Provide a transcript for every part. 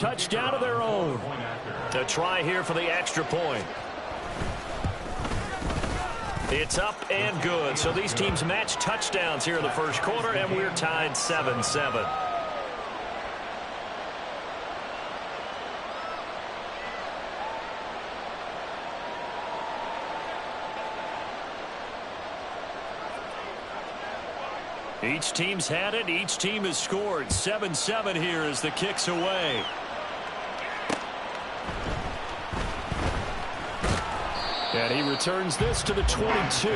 Touchdown of their own. A try here for the extra point. It's up and good. So these teams match touchdowns here in the first quarter, and we're tied 7-7. Each team's had it. Each team has scored. 7-7 here as the kick's away. And he returns this to the 22. The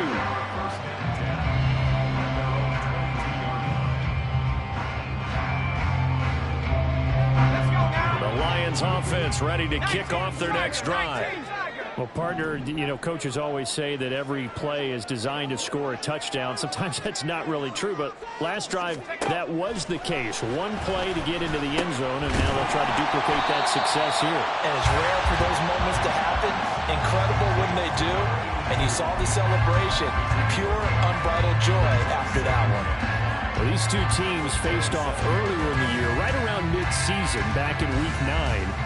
Lions offense ready to kick off their next drive. Well, partner, you know, coaches always say that every play is designed to score a touchdown. Sometimes that's not really true, but last drive, that was the case. One play to get into the end zone, and now they'll try to duplicate that success here. And it's rare for those moments to happen. Incredible when they do. And you saw the celebration. Pure, unbridled joy after that one. Well, these two teams faced off earlier in the year, right around mid-season, back in Week 9.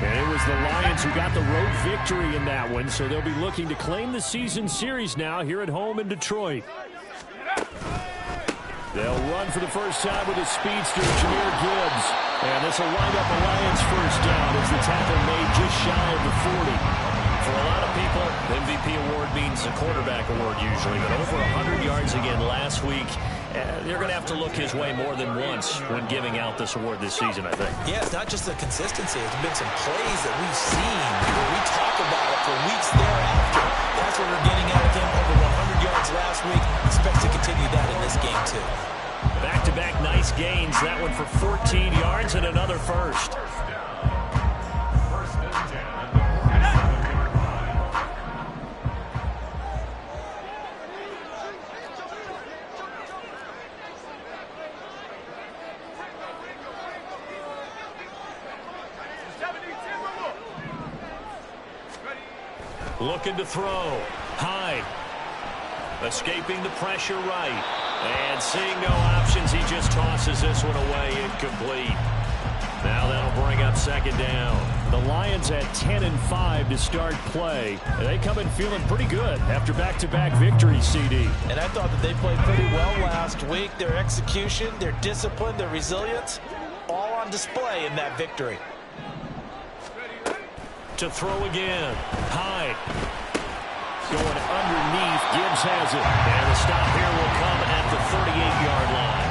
And it was the Lions who got the road victory in that one, so they'll be looking to claim the season series now here at home in Detroit. They'll run for the first time with a speedster, Jahmyr Gibbs. And this will wind up a Lions first down as the tackle made just shy of the 40. For a lot of people, the MVP award means a quarterback award usually, but over 100 yards again last week. They're going to have to look his way more than once when giving out this award this season, I think. Yeah, it's not just the consistency. It's been some plays that we've seen where we talk about it for weeks thereafter. That's what we're getting out of him, over 100 yards last week. Expect to continue that in this game, too. Back-to-back nice gains. That one for 14 yards and another first. Looking to throw. Hyde. Escaping the pressure right. And seeing no options, he just tosses this one away, incomplete. Now that'll bring up second down. The Lions at 10-5 to start play. They come in feeling pretty good after back-to-back victories, CD. And I thought that they played pretty well last week. Their execution, their discipline, their resilience, all on display in that victory. To throw again. Hyde. Going underneath. Gibbs has it. And the stop here will come at the 38-yard line.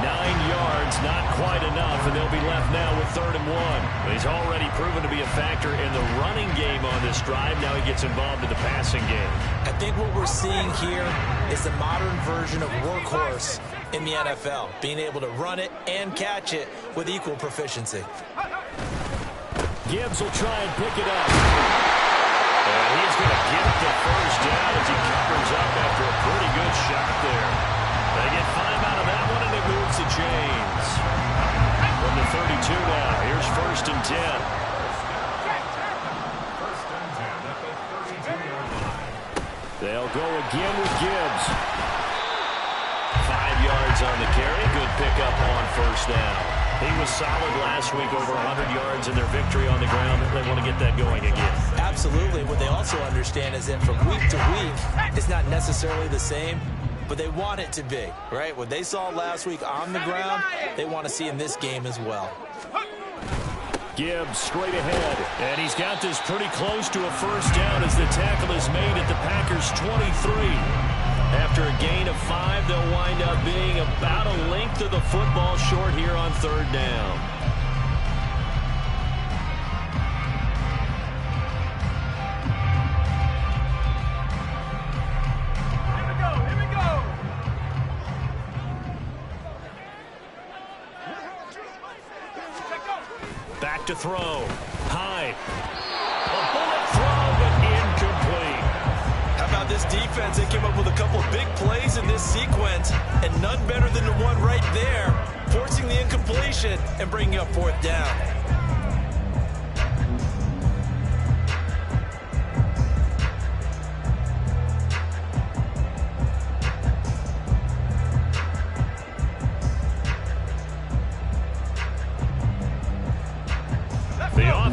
9 yards, not quite enough, and they'll be left now with 3rd and 1. He's already proven to be a factor in the running game on this drive. Now he gets involved in the passing game. I think what we're seeing here is the modern version of workhorse in the NFL. Being able to run it and catch it with equal proficiency. Gibbs will try and pick it up. And he's going to get the first down as he covers up after a pretty good shot there. They get 5 out of that one, and it moves the chains. From the 32 now, here's 1st and 10. They'll go again with Gibbs. 5 yards on the carry. Good pickup on 1st down. He was solid last week, over 100 yards in their victory on the ground. They want to get that going again. Absolutely. What they also understand is that from week to week, it's not necessarily the same, but they want it to be, right? What they saw last week on the ground, they want to see in this game as well. Gibbs straight ahead, and he's got this pretty close to a first down as the tackle is made at the Packers' 23. After a gain of 5, they'll wind up being about a length of the football short here on 3rd down. Here we go. Back to throw. Hyde. A bullet throw, but incomplete. How about this defense? They came up with a couple of big plays in this sequence, and none better than the one right there, forcing the incompletion and bringing up 4th down.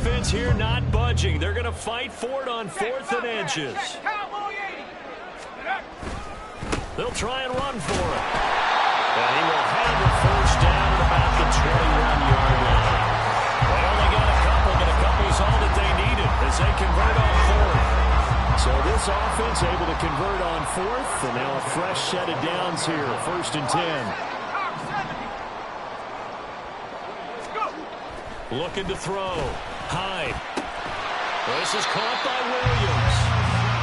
offense here not budging. They're going to fight for it on 4th and inches. They'll try and run for it. And he will have a first down at about the 21-yard line. Well, they got a couple, but a couple's all that they needed as they convert on 4th. So this offense able to convert on 4th, and now a fresh set of downs here, 1st and 10. Looking to throw. Hyde. This is caught by Williams.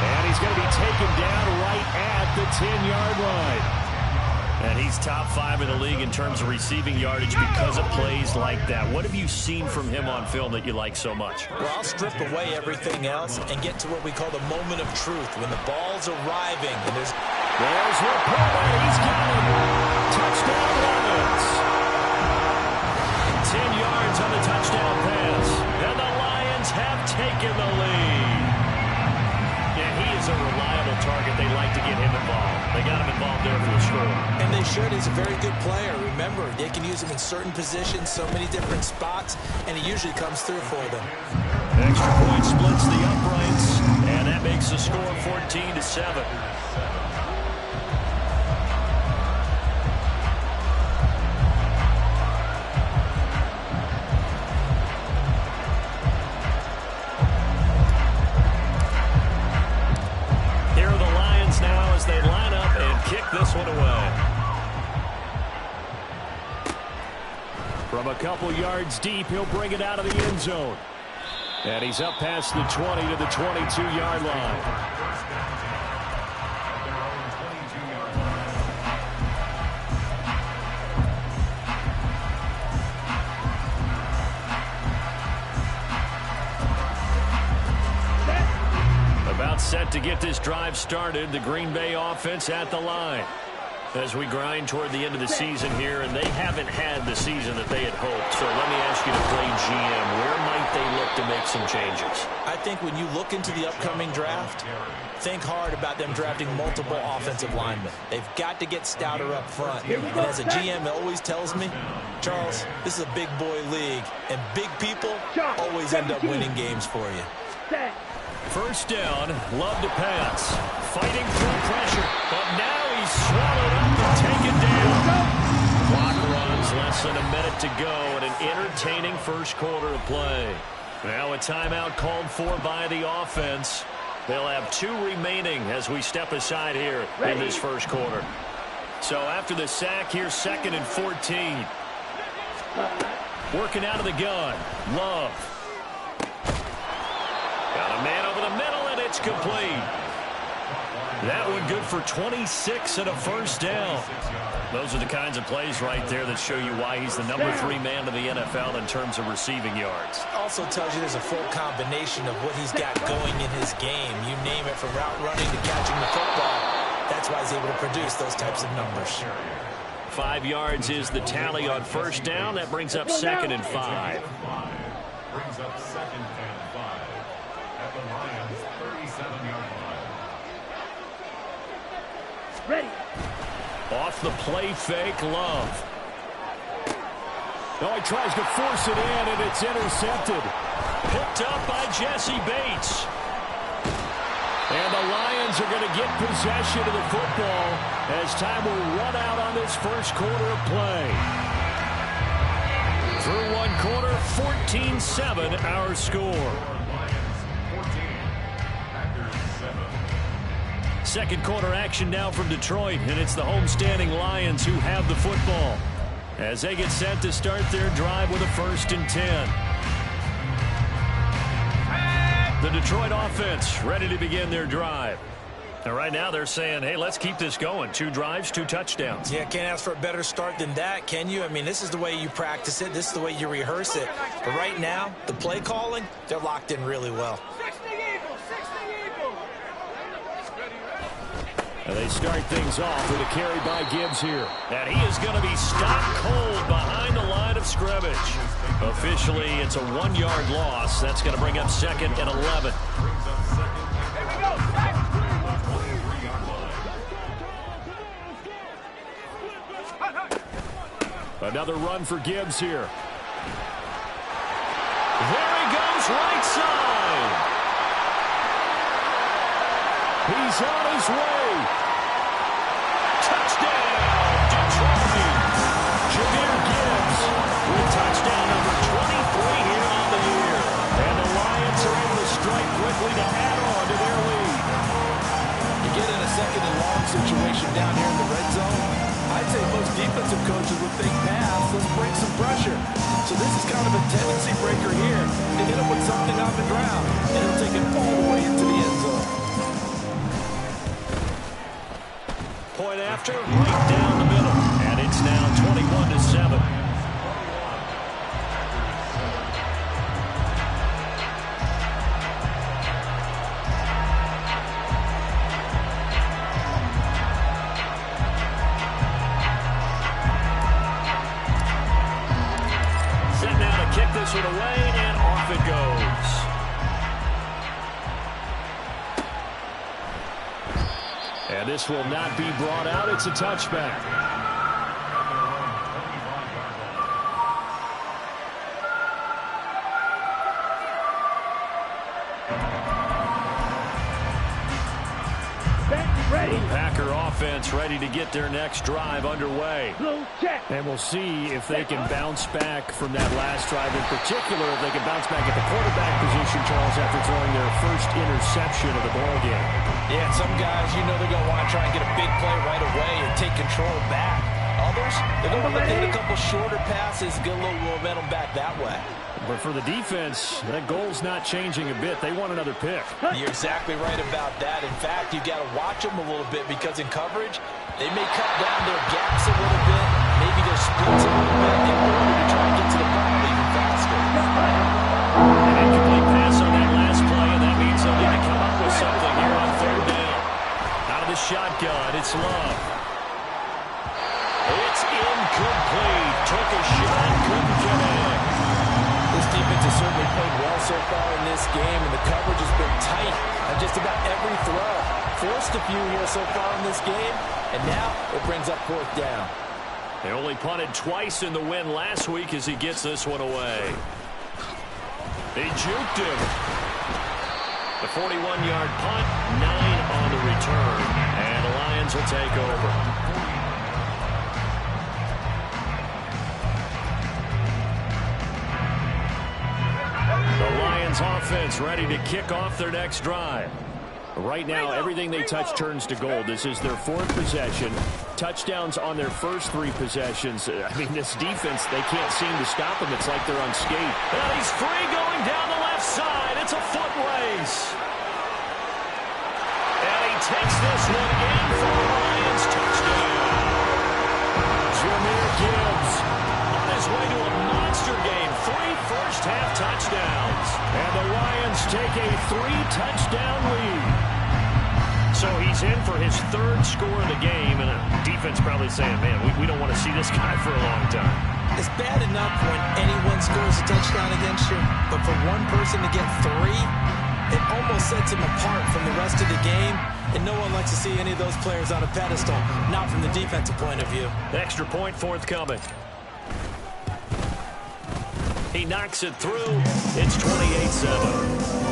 And he's going to be taken down right at the 10-yard line. And he's top 5 in the league in terms of receiving yardage because of plays like that. What have you seen from him on film that you like so much? Well, I'll strip away everything else and get to what we call the moment of truth, when the ball's arriving. And there's Laporta. He's got it. Touchdown Lions. 10 yards on the touchdown pass. And the Lions have taken the lead. Yeah, he is a reliable target. They like to get him involved. They got him involved there for the score. And they should. He's a very good player. Remember, they can use him in certain positions, so many different spots, and he usually comes through for them. Extra point splits the uprights, and that makes the score 14-7. This one away. From a couple yards deep, he'll bring it out of the end zone. And he's up past the 20 to the 22-yard line. About set to get this drive started. The Green Bay offense at the line as we grind toward the end of the season here, and they haven't had the season that they had hoped. So let me ask you to play GM. Where might they look to make some changes? I think when you look into the upcoming draft, think hard about them drafting multiple offensive linemen. They've got to get stouter up front. And as a GM, it always tells me, Charles, this is a big boy league, and big people always end up winning games for you. First down, Love to pass. Fighting through pressure, but now he's swallowed up and taken down. Clock runs, less than a minute to go, and an entertaining first quarter of play. Now a timeout called for by the offense. They'll have 2 remaining as we step aside here in this first quarter. So after the sack, here's 2nd and 14. Working out of the gun, Love. Got a man over the middle, and it's complete. That one good for 26 and a first down. Those are the kinds of plays right there that show you why he's the number 3 man in the NFL in terms of receiving yards. Also tells you there's a full combination of what he's got going in his game. You name it, from route running to catching the football. That's why he's able to produce those types of numbers. 5 yards is the tally on first down. That brings up 2nd and 5. Brings up 2nd and 5 at the Lions' 37-yard line. Ready. Off the play fake, Love. Oh, he tries to force it in, and it's intercepted. Picked up by Jesse Bates. And the Lions are going to get possession of the football as time will run out on this first quarter of play. Through one quarter, 14-7 our score. Second quarter action now from Detroit, and it's the homestanding Lions who have the football as they get set to start their drive with a 1st and 10. The Detroit offense ready to begin their drive. And right now they're saying, hey, let's keep this going. 2 drives, 2 touchdowns. Yeah, can't ask for a better start than that, can you? I mean, this is the way you practice it. This is the way you rehearse it. But right now, the play calling, they're locked in really well. And they start things off with a carry by Gibbs here. And he is going to be stopped cold behind the line of scrimmage. Officially, it's a 1-yard loss. That's going to bring up 2nd and 11. Another run for Gibbs here. There he goes goes right side. He's on his way. Touchdown, Detroit. Jameer Gibbs with touchdown number 23 here on the year. And the Lions are able to strike quickly to add on to their lead. You get in a second and long situation down here in the red zone, I'd say most defensive coaches would think pass, let's bring some pressure. So this is kind of a tendency breaker here to hit him with something on the ground, and he'll take it all the way into the end zone. Point after, right down the middle. And it's now 21-7. Set now to kick this one away, and off it goes. And this will not be brought out. It's a touchback. Packer offense ready to get their next drive underway. And we'll see if they can bounce back from that last drive. In particular, if they can bounce back at the quarterback position, Charles, after throwing their first interception of the ballgame. Yeah, some guys, you know they're going to want to try and get a big play right away and take control back. Others, they're going to look at a couple shorter passes, get a little momentum back that way. But for the defense, that goal's not changing a bit. They want another pick. You're exactly right about that. In fact, you got to watch them a little bit because in coverage, they may cut down their gaps a little bit, maybe their splits a little bit in order to try and get to the ball even faster. An incomplete pass on that last play, and that means they'll need to come up with something here on third down. Out of the shotgun, it's Love. It's incomplete. Took a shot, couldn't connect. This defense has certainly played well so far in this game, and the coverage has been tight on just about every throw. Forced a few here so far in this game, and now it brings up fourth down. They only punted twice in the win last week as he gets this one away. They juked him. The 41-yard punt, 9 on the return, and the Lions will take over. The Lions offense ready to kick off their next drive. Right now, everything they touch turns to gold. This is their fourth possession. Touchdowns on their first 3 possessions. I mean, this defense, they can't seem to stop them. It's like they're unscathed. And he's free going down the left side. It's a foot race. And he takes this one in for the Lions touchdown. Jameer Gibbs on his way to a monster game. 3 first-half touchdowns. And the Lions take a 3-touchdown lead. So he's in for his 3rd score of the game, and the defense probably saying, man, we don't want to see this guy for a long time. It's bad enough when anyone scores a touchdown against you, but for one person to get 3, it almost sets him apart from the rest of the game, and no one likes to see any of those players on a pedestal, not from the defensive point of view. Extra point forthcoming. He knocks it through. It's 28-7.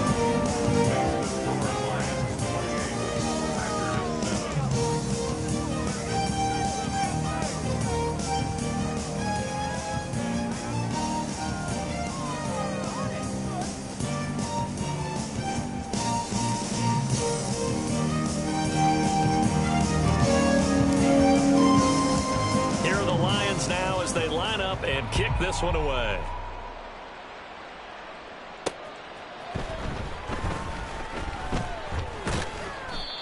And kick this one away.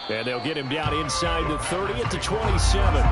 And they'll get him down inside the 30 at the 27.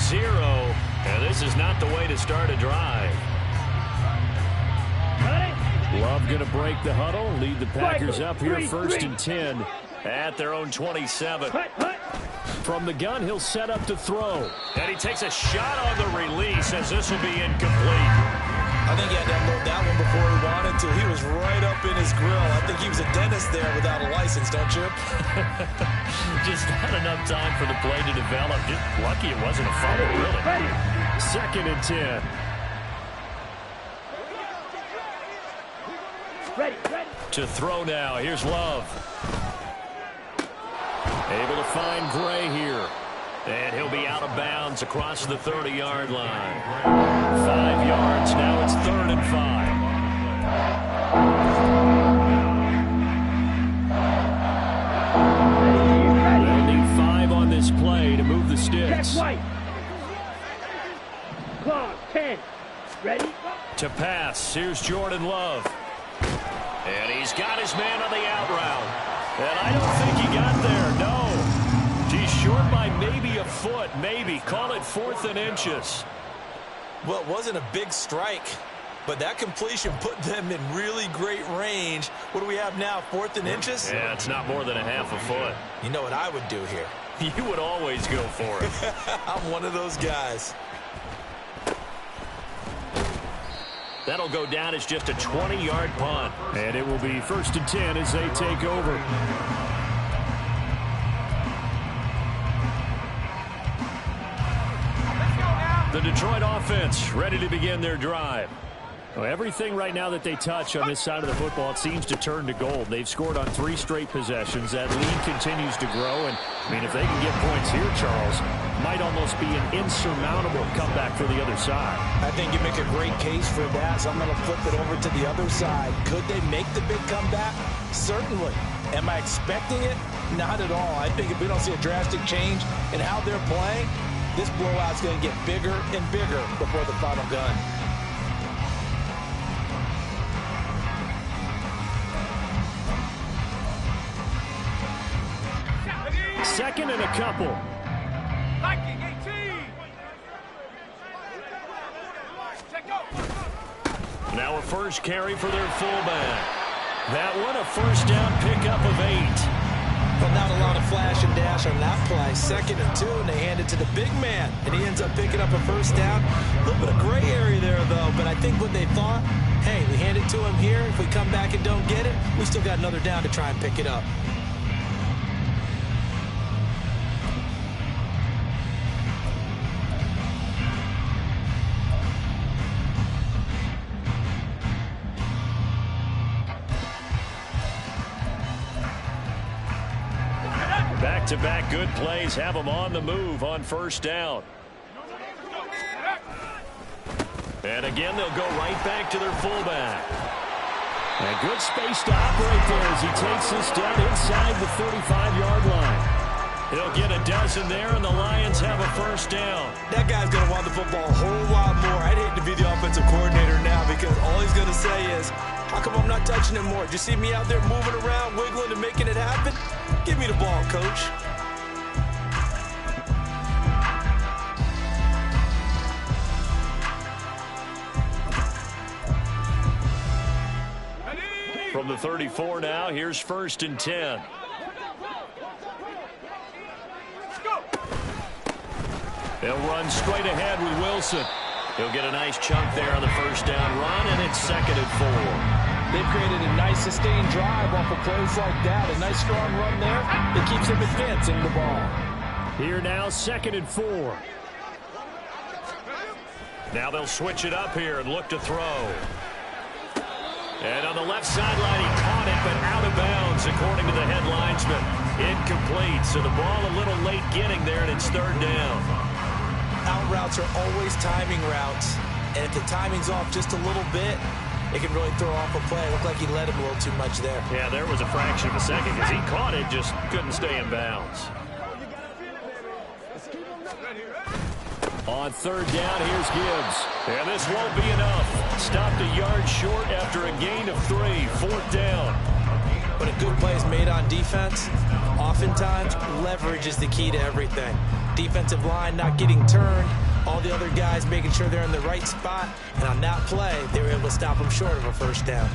0, and this is not the way to start a drive. Love going to break the huddle, lead the Packers up here first and 10 at their own 27. From the gun, he'll set up to throw. And he takes a shot on the release as this will be incomplete. I think he had to unload that one before he wanted to. He was right up in his grill. I think he was a dentist there without a license, don't you? Just not enough time for the play to develop. Just lucky it wasn't a fumble, really. Second and 10. To throw now. Here's Love. Able to find Gray here. And he'll be out of bounds across the 30-yard line. 5 yards. Now it's 3rd and 5. They'll need 5 on this play to move the sticks. Clock, 10. Ready? To pass. Here's Jordan Love. And he's got his man on the out route. And I don't think he got there, no. He's short by maybe a foot, maybe. Call it 4th and inches. Well, it wasn't a big strike, but that completion put them in really great range. What do we have now, 4th and inches? Yeah, it's not more than a half a foot. You know what I would do here? You would always go for it. I'm one of those guys. That'll go down as just a 20-yard punt. And it will be 1st and 10 as they take over. The Detroit offense ready to begin their drive. Well, everything right now that they touch on this side of the football, it seems to turn to gold. They've scored on 3 straight possessions. That lead continues to grow. And, I mean, if they can get points here, Charles, might almost be an insurmountable comeback for the other side. I think you make a great case for that, so I'm going to flip it over to the other side. Could they make the big comeback? Certainly. Am I expecting it? Not at all. I think if we don't see a drastic change in how they're playing, this blowout's going to get bigger and bigger before the final gun. Second and a couple. Viking 18. Check go. Now a first carry for their fullback. That one a first down pickup of 8. But not a lot of flash and dash on that play. 2nd and 2, and they hand it to the big man. And he ends up picking up a first down. A little bit of gray area there, though. But I think what they thought, hey, we hand it to him here. If we come back and don't get it, we still got another down to try and pick it up. Back-to-back good plays have them on the move on first down. And again, they'll go right back to their fullback. And good space to operate there as he takes this down inside the 35-yard line. He'll get a dozen there, and the Lions have a first down. That guy's going to want the football a whole lot more. I'd hate to be the offensive coordinator now because all he's going to say is, how come I'm not touching it more? Did you see me out there moving around, wiggling, and making it happen? Give me the ball, coach. From the 34 now, here's 1st and 10. They'll run straight ahead with Wilson. He'll get a nice chunk there on the first down run, and it's 2nd and 4. They've created a nice sustained drive off of plays like that. A nice strong run there that keeps them advancing the ball. Here now, 2nd and 4. Now they'll switch it up here and look to throw. And on the left sideline, he caught it, but out of bounds, according to the head linesman. Incomplete, so the ball a little late getting there, and it's 3rd down. Out routes are always timing routes, and if the timing's off just a little bit, it can really throw off a play. It looked like he let him a little too much there. Yeah, there was a fraction of a second because he caught it, just couldn't stay in bounds. On 3rd down, here's Gibbs. And this won't be enough. Stopped a yard short after a gain of 3. 4th down. But a good play is made on defense. Oftentimes, leverage is the key to everything. Defensive line not getting turned. All the other guys making sure they're in the right spot. And on that play, they were able to stop them short of a first down.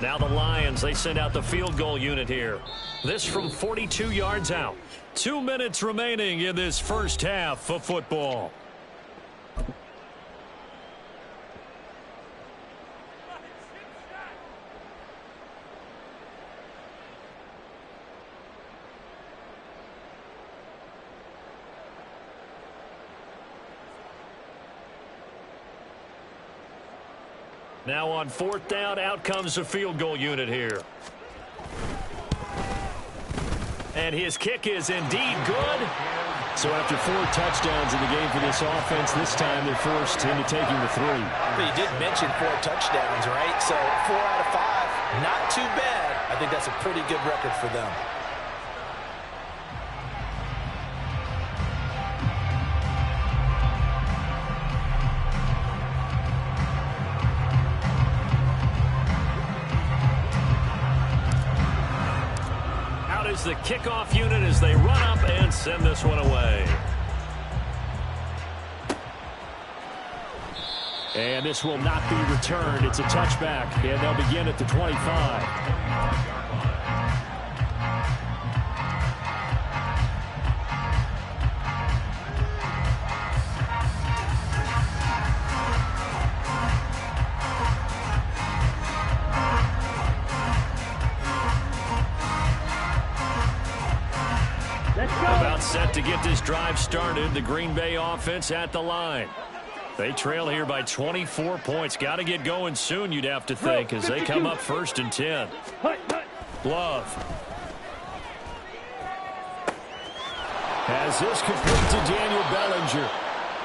Now the Lions, they send out the field goal unit here. This from 42 yards out. 2 minutes remaining in this first half of football. Now on fourth down, out comes the field goal unit here. And his kick is indeed good. So after 4 touchdowns in the game for this offense, this time they're forced into taking the 3. But you did mention 4 touchdowns, right? So 4 out of 5, not too bad. I think that's a pretty good record for them. The kickoff unit as they run up and send this one away. And this will not be returned. It's a touchback, and they'll begin at the 25. About set to get this drive started. The Green Bay offense at the line. They trail here by 24 points. Got to get going soon, you'd have to think, as they come up 1st and 10. Love. Has this complete to Daniel Bellinger.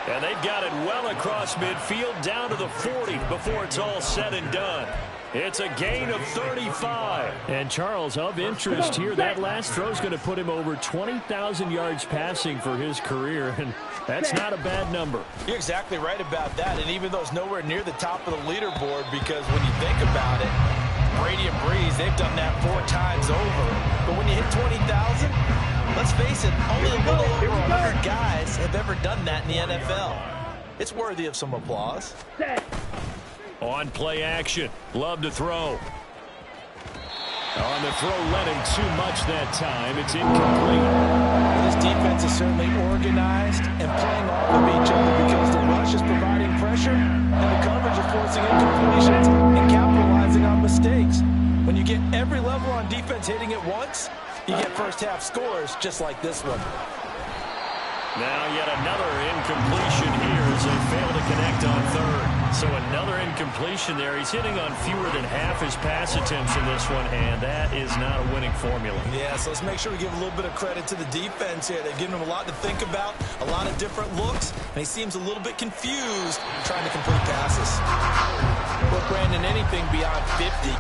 And they've got it well across midfield down to the 40 before it's all said and done. It's a gain of 35. And Charles, of interest here, that last throw is going to put him over 20,000 yards passing for his career, and that's not a bad number. You're exactly right about that, and even though it's nowhere near the top of the leaderboard, because when you think about it, Brady and Breeze, they've done that 4 times over. But when you hit 20,000, let's face it, only a little over 100 guys have ever done that in the NFL. It's worthy of some applause. On play action. Love to throw. On the throw, led him too much that time. It's incomplete. This defense is certainly organized and playing off of each other because the rush is providing pressure and the coverage is forcing incompletions and capitalizing on mistakes. When you get every level on defense hitting at once, you get first half scores just like this one. Now yet another incompletion here as they fail to connect on 3rd. So another incompletion there. He's hitting on fewer than half his pass attempts in this one, and that is not a winning formula. Yeah, so let's make sure we give a little bit of credit to the defense here. They've given him a lot to think about, a lot of different looks, and he seems a little bit confused trying to complete passes. Well, Brandon, anything beyond 50.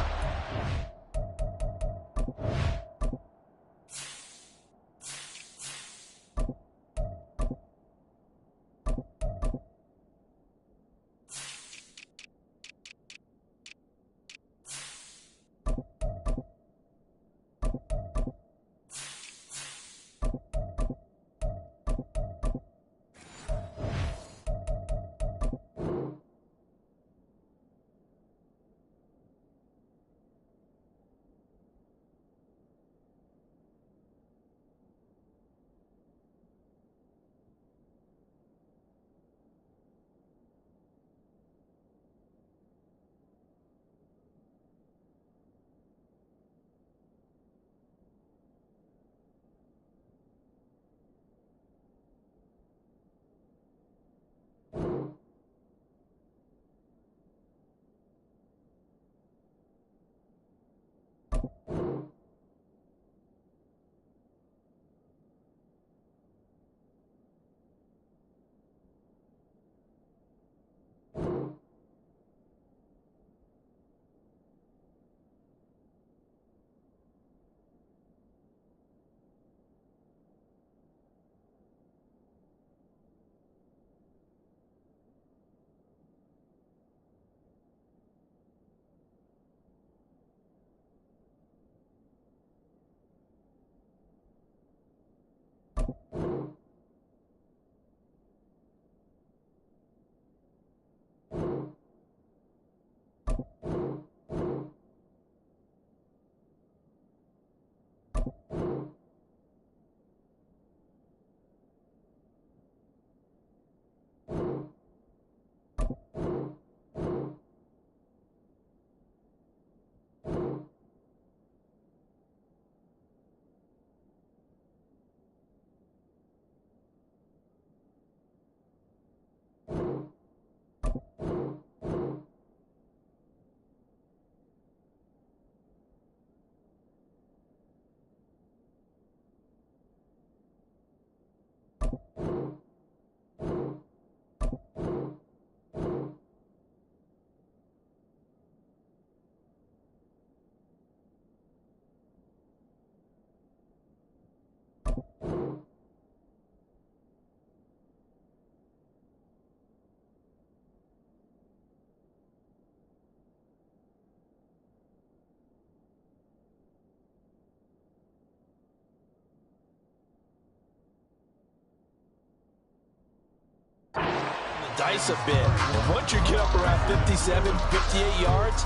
dice a bit. And once you get up around 57, 58 yards,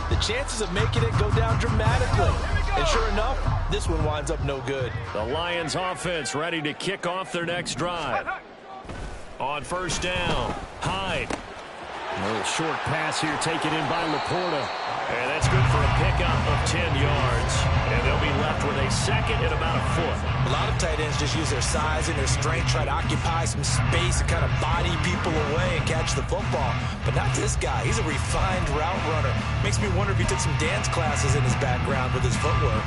the chances of making it go down dramatically. And sure enough, this one winds up no good. The Lions offense ready to kick off their next drive. On first down, Hyde. A little short pass here taken in by Laporta. And that's good for a pickup of 10 yards. And they'll be left with a second and about a foot. A lot of tight ends just use their size and their strength, try to occupy some space and kind of body people away and catch the football. But not this guy. He's a refined route runner. Makes me wonder if he took some dance classes in his background with his footwork.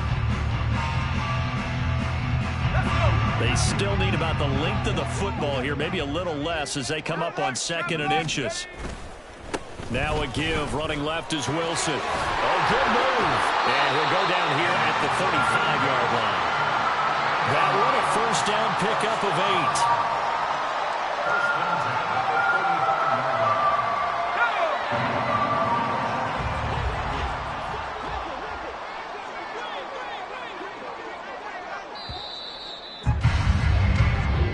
They still need about the length of the football here, maybe a little less as they come up on 2nd and inches. Now a give, running left is Wilson. Oh, good move. And he'll go down here at the 35-yard line. That one a first down pickup of 8.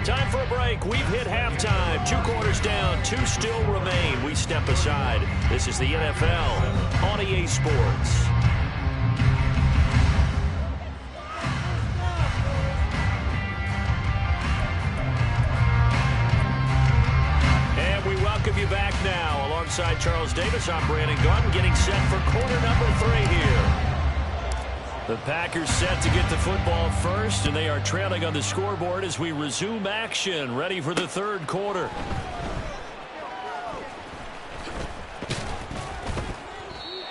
Time for a break. We've hit halftime. 2 quarters down. 2 still remain. We step aside. This is the NFL on EA Sports. And we welcome you back now. Alongside Charles Davis, I'm Brandon Garden, getting set for quarter number 3 here. The Packers set to get the football first, and they are trailing on the scoreboard as we resume action, ready for the 3rd quarter.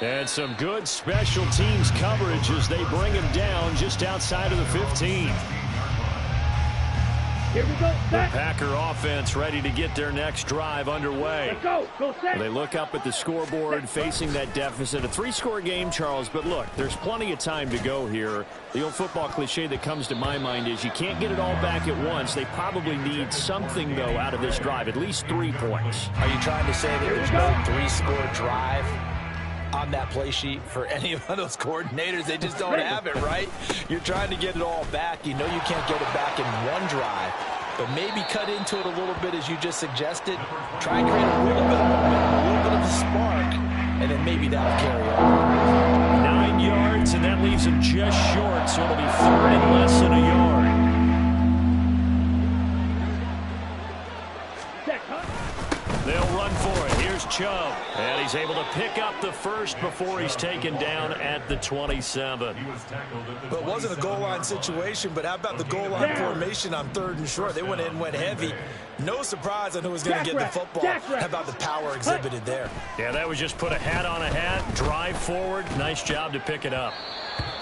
And some good special teams coverage as they bring him down just outside of the 15. Here we go. The Packer offense ready to get their next drive underway. Let's go. Go set. They look up at the scoreboard facing that deficit. A 3-score game, Charles, but look, there's plenty of time to go here. The old football cliche that comes to my mind is you can't get it all back at once. They probably need something, though, out of this drive, at least 3 points. Are you trying to say that there's no 3-score drive on that play sheet for any of those coordinators? They just don't have it, right? You're trying to get it all back. You know you can't get it back in one drive, but maybe cut into it a little bit as you just suggested. Try and create a little bit of momentum, a little bit of a spark, and then maybe that'll carry over. 9 yards, and that leaves him just short, so it'll be 3rd and less than a yard. They'll run for it. Here's Chubb. And he's able to pick up the first before he's taken down at the 27. Well, it wasn't a goal line situation, but how about the goal line formation on 3rd and short? They went in, went heavy. No surprise on who was going to get the football. How about the power exhibited there? Yeah, that was just put a hat on a hat, drive forward. Nice job to pick it up.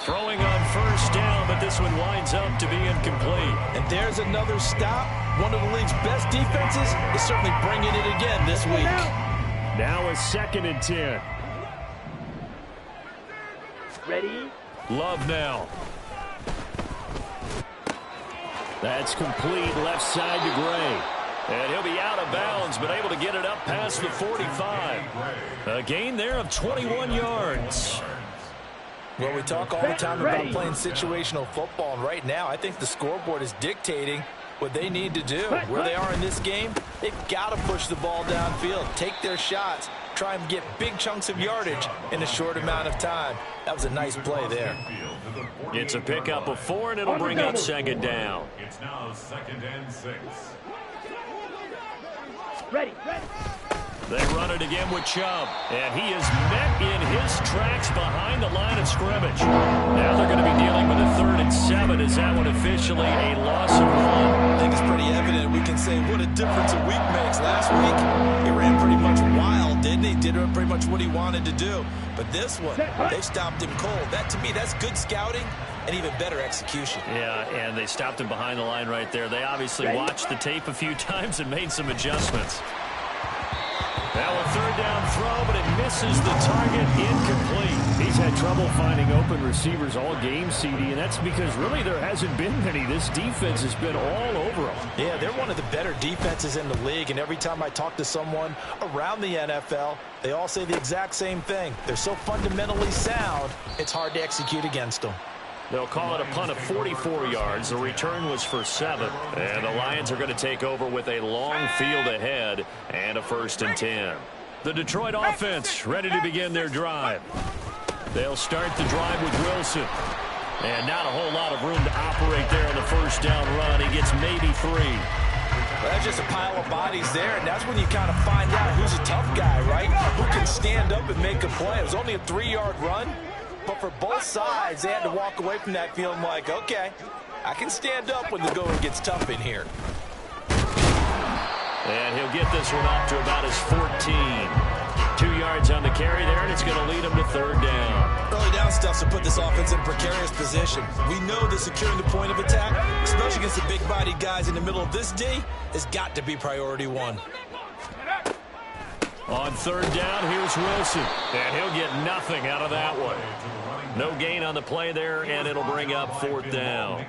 Throwing on first down, but this one winds up to be incomplete. And there's another stop. One of the league's best defenses is certainly bringing it again this week. Now a 2nd and 10. Ready? Love now. That's complete, left side to Gray. And he'll be out of bounds, but able to get it up past the 45. A gain there of 21 yards. Well, we talk all the time about playing situational football, and right now I think the scoreboard is dictating what they need to do. Where they are in this game, they've got to push the ball downfield, take their shots, try and get big chunks of yardage in a short amount of time. That was a nice play there. It's a pickup of 4, and it'll bring up 2nd down. It's now 2nd and 6. Ready. They run it again with Chubb, and he is met in his tracks behind the line of scrimmage. Now they're going to be dealing with a 3rd and 7. Is that one officially a loss of 1? I think it's pretty evident. We can say what a difference a week makes. Last week, he ran pretty much wild, didn't he? Did pretty much what he wanted to do. But this one, they stopped him cold. That, to me, that's good scouting and even better execution. Yeah, and they stopped him behind the line right there. They obviously watched the tape a few times and made some adjustments. Now a 3rd down throw, but it misses the target, incomplete. He's had trouble finding open receivers all game, CD, and that's because really there hasn't been many. This defense has been all over them. Yeah, they're one of the better defenses in the league, and every time I talk to someone around the NFL, they all say the exact same thing. They're so fundamentally sound, it's hard to execute against them. They'll call it a punt of 44 yards. The return was for 7. And the Lions are going to take over with a long field ahead and a 1st and 10. The Detroit offense ready to begin their drive. They'll start the drive with Wilson. And not a whole lot of room to operate there on the 1st down run. He gets maybe 3. Well, that's just a pile of bodies there, and that's when you kind of find out who's a tough guy, right? Who can stand up and make a play. It was only a 3-yard run. But for both sides, they had to walk away from that feeling like, okay, I can stand up when the going gets tough in here. And he'll get this one up to about his 14. 2 yards on the carry there, and it's going to lead him to 3rd down. Early down stuff to put this offense in precarious position. We know that securing the point of attack, especially against the big-bodied guys in the middle of this D, has got to be priority 1. On 3rd down, here's Wilson. And he'll get nothing out of that one. No gain on the play there, and it'll bring up 4th down.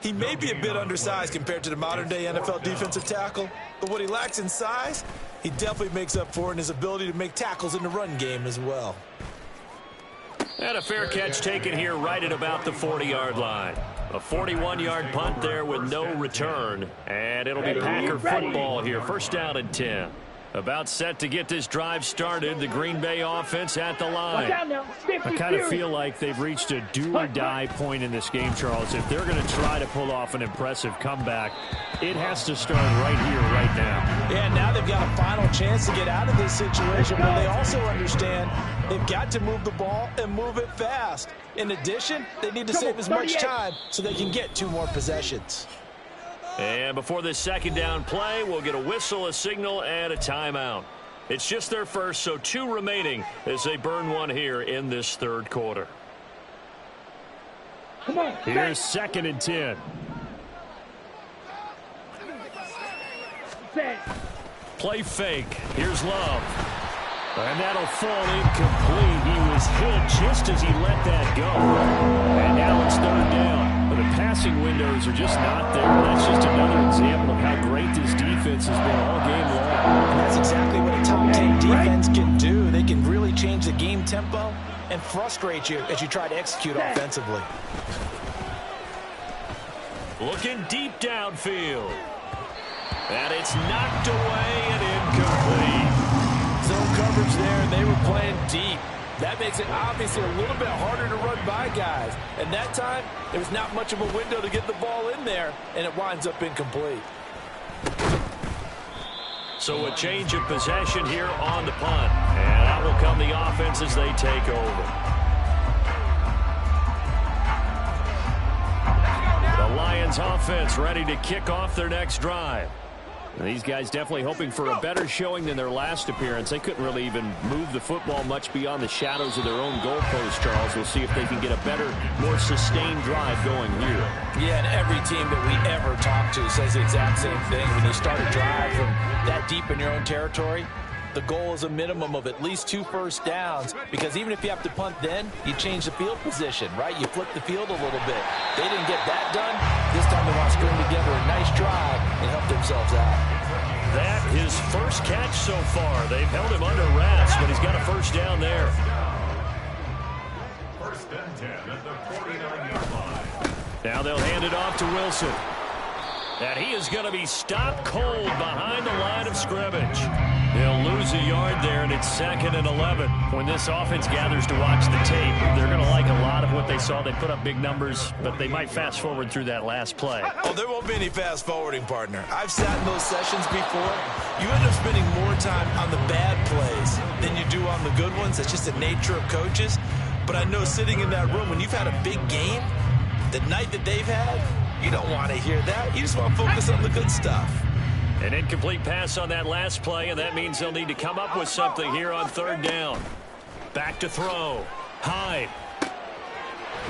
He may be a bit undersized compared to the modern-day NFL defensive tackle, but what he lacks in size, he definitely makes up for in his ability to make tackles in the run game as well. And a fair catch taken here right at about the 40-yard line. A 41-yard punt there with no return, and it'll be Packer football here. 1st down and 10. About set to get this drive started. The Green Bay offense at the line. I kind of feel like they've reached a do-or-die point in this game, Charles. If they're going to try to pull off an impressive comeback, it has to start right here, right now. Yeah, now they've got a final chance to get out of this situation, but they also understand they've got to move the ball and move it fast. In addition, they need to save as much time so they can get 2 more possessions. And before this 2nd down play, we'll get a whistle, a signal, and a timeout. It's just their first, so 2 remaining as they burn one here in this 3rd quarter. Come on. Here's 2nd and 10. Play fake. Here's Love. And that'll fall incomplete. He was hit just as he let that go. And now it's 3rd down. But the passing windows are just not there. That's just another example of how great this defense has been all game long. And that's exactly what a top 10 defense can do. They can really change the game tempo and frustrate you as you try to execute offensively. Looking deep downfield. And it's knocked away and incomplete. Zone coverage there, and they were playing deep. That makes it obviously a little bit harder to run by guys. And that time, there was not much of a window to get the ball in there, and it winds up incomplete. So a change of possession here on the punt. And out will come the offense as they take over. The Lions offense ready to kick off their next drive. And these guys definitely hoping for a better showing than their last appearance. They couldn't really even move the football much beyond the shadows of their own goalpost, Charles. We'll see if they can get a better, more sustained drive going here. Yeah, and every team that we ever talk to says the exact same thing. When you start a drive from that deep in your own territory, the goal is a minimum of at least 2 first downs, because even if you have to punt then, you change the field position, right? You flip the field a little bit. They didn't get that done. This time they want to string together a nice drive and help themselves out. That his first catch so far. They've held him under wraps, but he's got a 1st down there. 1st and 10 at the 49-yard line. Now they'll hand it off to Wilson. And he is going to be stopped cold behind the line of scrimmage. They'll lose a yard there, and it's 2nd and 11. When this offense gathers to watch the tape, they're going to like a lot of what they saw. They put up big numbers, but they might fast forward through that last play. Oh, there won't be any fast forwarding, partner. I've sat in those sessions before. You end up spending more time on the bad plays than you do on the good ones. That's just the nature of coaches. But I know sitting in that room, when you've had a big game, the night that they've had, you don't want to hear that. You just want to focus on the good stuff. An incomplete pass on that last play, and that means they'll need to come up with something here on 3rd down. Back to throw. Hyde.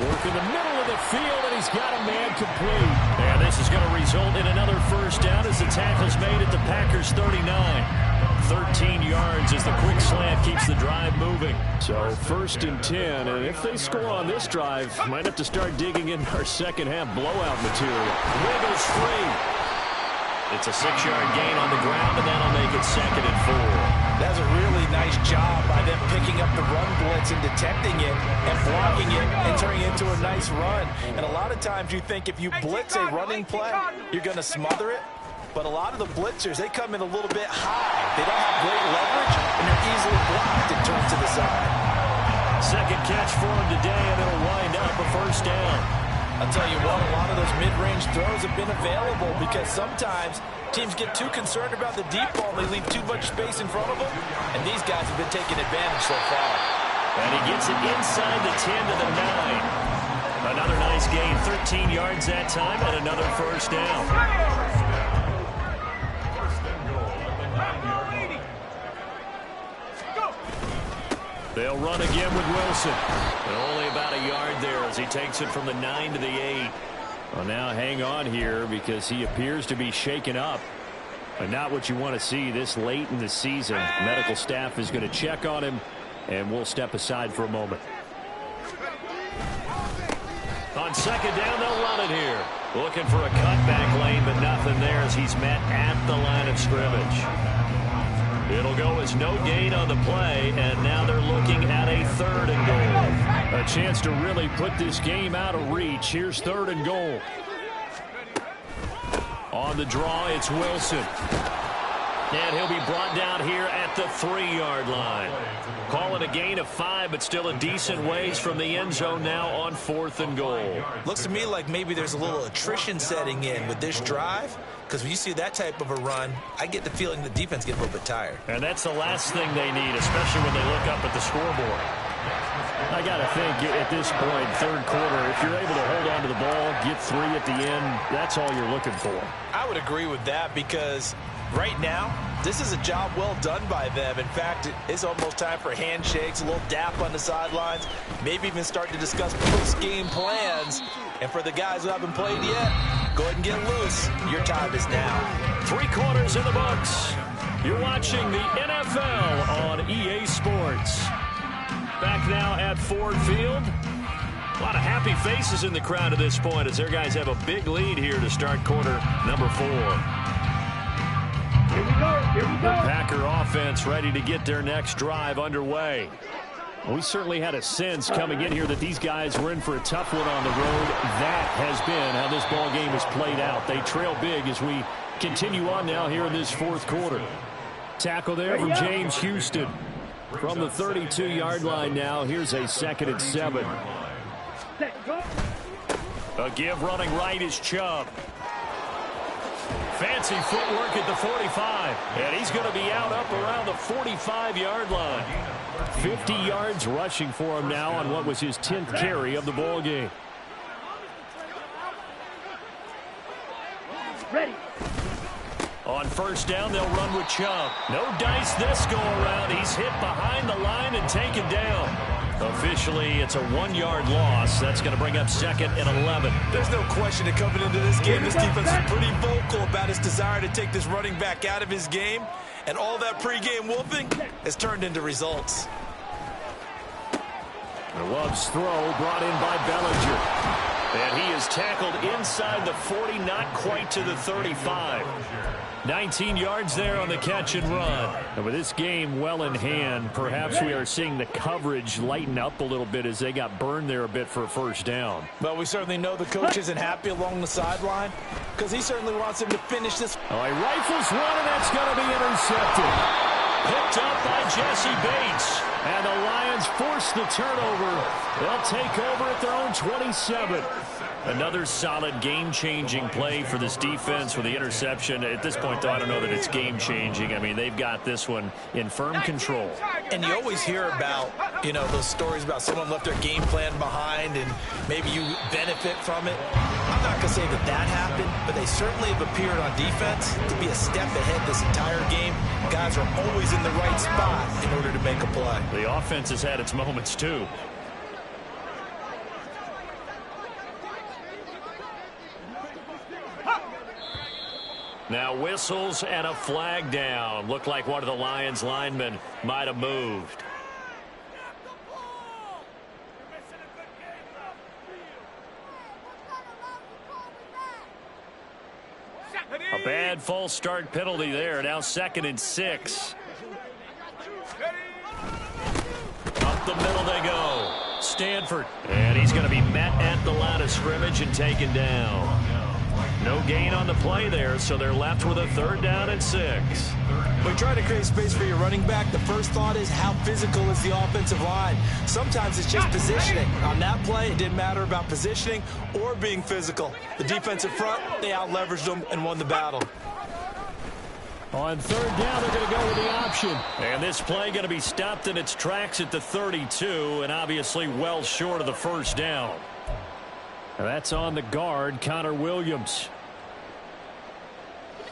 Work in the middle of the field, and he's got a man complete. And this is going to result in another 1st down as the tackle's made at the Packers' 39. 13 yards as the quick slant keeps the drive moving. So 1st and 10, and if they score on this drive, might have to start digging in our second-half blowout material. Wiggles free. It's a 6-yard gain on the ground, and that'll make it 2nd and 4. That's a really nice nice job by them picking up the run blitz and detecting it and blocking it and turning it into a nice run. And a lot of times you think if you blitz a running play, you're going to smother it. But a lot of the blitzers, they come in a little bit high. They don't have great leverage, and they're easily blocked and turned to the side. Second catch for him today, and it'll wind up a first down. I'll tell you what, a lot of those mid-range throws have been available because sometimes teams get too concerned about the deep ball and they leave too much space in front of them, and these guys have been taking advantage so far. And he gets it inside the 10 to the 9. Another nice gain, 13 yards that time, and another first down. They'll run again with Wilson. And only about a yard there as he takes it from the 9 to the 8. Well, now hang on here because he appears to be shaken up. But not what you want to see this late in the season. Medical staff is going to check on him, and we'll step aside for a moment. On second down, they'll run it here. Looking for a cutback lane, but nothing there as he's met at the line of scrimmage. It'll go as no gain on the play, and now they're looking at a 3rd and goal. A chance to really put this game out of reach. Here's 3rd and goal. On the draw, it's Wilson. And he'll be brought down here at the 3-yard line. Call it a gain of 5, but still a decent ways from the end zone now on 4th and goal. Looks to me like maybe there's a little attrition setting in with this drive, because when you see that type of a run, I get the feeling the defense gets a little bit tired. And that's the last thing they need, especially when they look up at the scoreboard. I got to think at this point, 3rd quarter, if you're able to hold on to the ball, get 3 at the end, that's all you're looking for. I would agree with that because right now, this is a job well done by them. In fact, it's almost time for handshakes, a little dap on the sidelines, maybe even start to discuss post-game plans. And for the guys who haven't played yet, go ahead and get loose. Your time is now. 3 quarters in the books. You're watching the NFL on EA Sports. Back now at Ford Field. A lot of happy faces in the crowd at this point as their guys have a big lead here to start quarter number 4. Here we go. Here we go. The Packer offense ready to get their next drive underway. We certainly had a sense coming in here that these guys were in for a tough one on the road. That has been how this ball game has played out. They trail big as we continue on now here in this 4th quarter. Tackle there from James Houston. From the 32-yard line now, here's a 2nd and 7. A give running right is Chubb. Fancy footwork at the 45. And he's going to be out up around the 45-yard line. 50 yards rushing for him now on what was his 10th carry of the ball game. Ready. On first down, they'll run with Chubb. No dice this go-around. He's hit behind the line and taken down. Officially, it's a 1-yard loss. That's going to bring up 2nd and 11. There's no question that coming into this game, this defense is pretty vocal about its desire to take this running back out of his game. And all that pregame wolfing has turned into results. The Love's throw brought in by Bellinger. And he is tackled inside the 40, not quite to the 35. 19 yards there on the catch and run. And with this game well in hand, perhaps we are seeing the coverage lighten up a little bit as they got burned there a bit for a first down. Well, we certainly know the coach isn't happy along the sideline because he certainly wants him to finish this. Oh, he rifles one, and that's going to be intercepted. Picked up by Jesse Bates. And the Lions force the turnover. They'll take over at their own 27. Another solid game-changing play for this defense with the interception. At this point, though, I don't know that it's game-changing. I mean, they've got this one in firm control. And you always hear about, you know, those stories about someone left their game plan behind and maybe you benefit from it. I'm not going to say that that happened, but they certainly have appeared on defense to be a step ahead this entire game. Guys are always in the right spot in order to make a play. The offense has had its moments, too. Now whistles and a flag down. Looked like one of the Lions linemen might have moved. A bad false start penalty there. Now 2nd and 6. Up the middle they go. Stanford. And he's going to be met at the line of scrimmage and taken down. No gain on the play there, so they're left with a 3rd down and 6. When you try to create space for your running back, the first thought is how physical is the offensive line. Sometimes it's just positioning. On that play, it didn't matter about positioning or being physical. The defensive front, they out-leveraged them and won the battle. On 3rd down, they're going to go with the option. And this play going to be stopped in its tracks at the 32, and obviously well short of the 1st down. And that's on the guard, Connor Williams.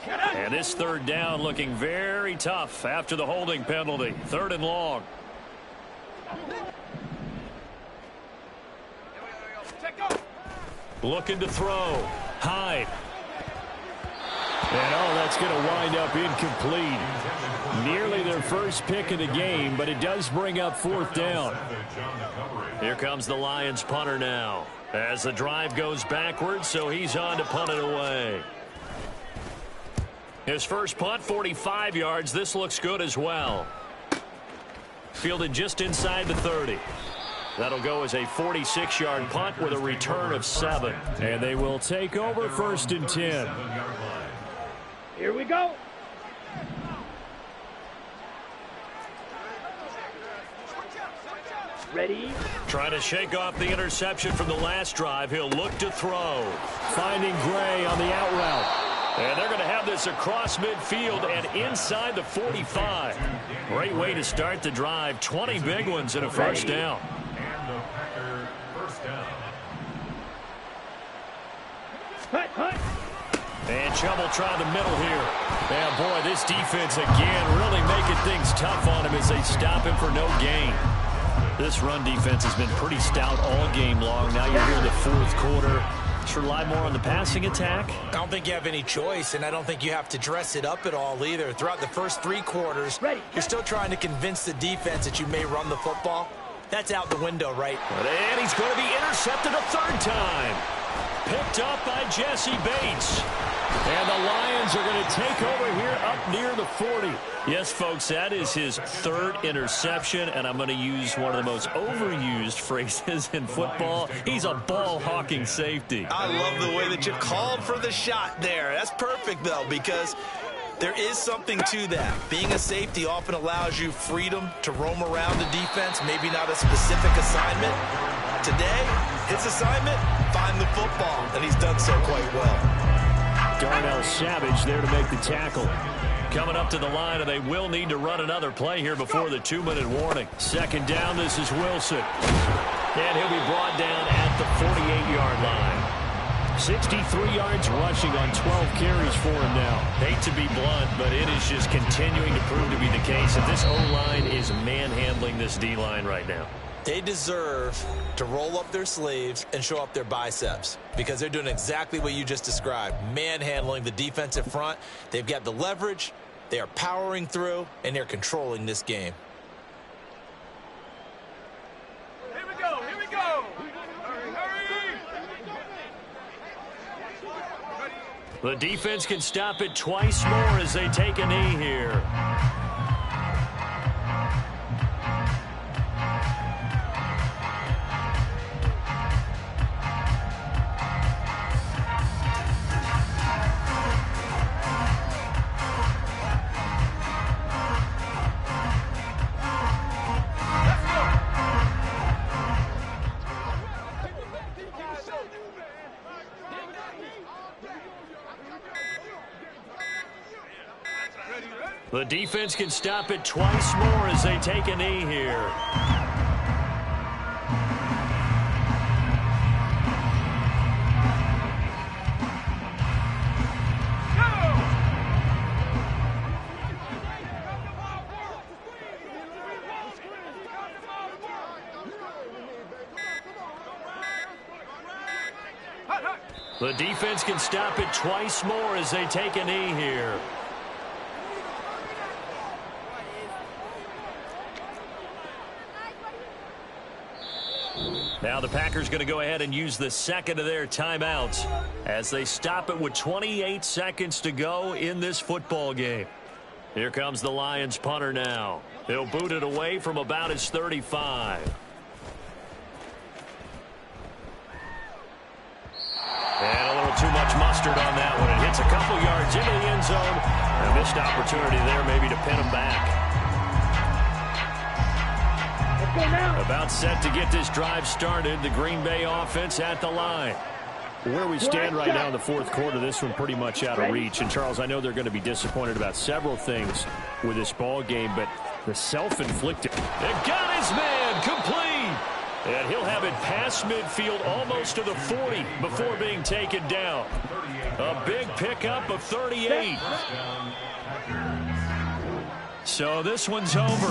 And this 3rd down looking very tough after the holding penalty. 3rd and long. Looking to throw. Hyde. And that's going to wind up incomplete. Nearly their first pick of the game, but it does bring up 4th down. Here comes the Lions punter now. As the drive goes backwards, so he's on to punt it away. His first punt, 45 yards. This looks good as well. Fielded just inside the 30. That'll go as a 46-yard punt with a return of 7. And they will take over 1st and 10. Here we go. Ready? Trying to shake off the interception from the last drive. He'll look to throw. Finding Gray on the out route. And they're going to have this across midfield and inside the 45. Great way to start the drive. 20 big ones and a 1st down. And the Packer 1st down. Hut. And Chubb will try the middle here. And boy, this defense again really making things tough on him as they stop him for no gain. This run defense has been pretty stout all game long. Now you're here in the 4th quarter. Should rely more on the passing attack. I don't think you have any choice, and I don't think you have to dress it up at all either. Throughout the first 3 quarters, you're still trying to convince the defense that you may run the football. That's out the window, right? And he's going to be intercepted a 3rd time. Picked up by Jesse Bates. And the Lions are going to take over here up near the 40. Yes, folks, that is his 3rd interception, and I'm going to use one of the most overused phrases in football. He's a ball-hawking safety. I love the way that you called for the shot there. That's perfect, though, because there is something to that. Being a safety often allows you freedom to roam around the defense, maybe not a specific assignment. Today, his assignment, find the football, and he's done so quite well. Darnell Savage there to make the tackle. Coming up to the line, and they will need to run another play here before the 2-minute warning. 2nd down, this is Wilson. And he'll be brought down at the 48-yard line. 63 yards rushing on 12 carries for him now. Hate to be blunt, but it is just continuing to prove to be the case that this O-line is manhandling this D-line right now. They deserve to roll up their sleeves and show up their biceps because they're doing exactly what you just described, manhandling the defensive front. They've got the leverage, they are powering through, and they're controlling this game. Here we go, here we go. Hurry. The defense can stop it twice more as they take a knee here. The defense can stop it twice more as they take a knee here. The defense can stop it twice more as they take a knee here. Now the Packers going to go ahead and use the second of their timeouts as they stop it with 28 seconds to go in this football game. Here comes the Lions punter now. He'll boot it away from about his 35. And a little too much mustard on that one. It hits a couple yards into the end zone. A missed opportunity there maybe to pin him back. Let's go now. About set to get this drive started. The Green Bay offense at the line. Where we stand right now in the fourth quarter, this one pretty much out of reach. And, Charles, I know they're going to be disappointed about several things with this ball game, but the self-inflicted. And got his man complete. And he'll have it past midfield almost to the 40 before being taken down. A big pickup of 38. So this one's over.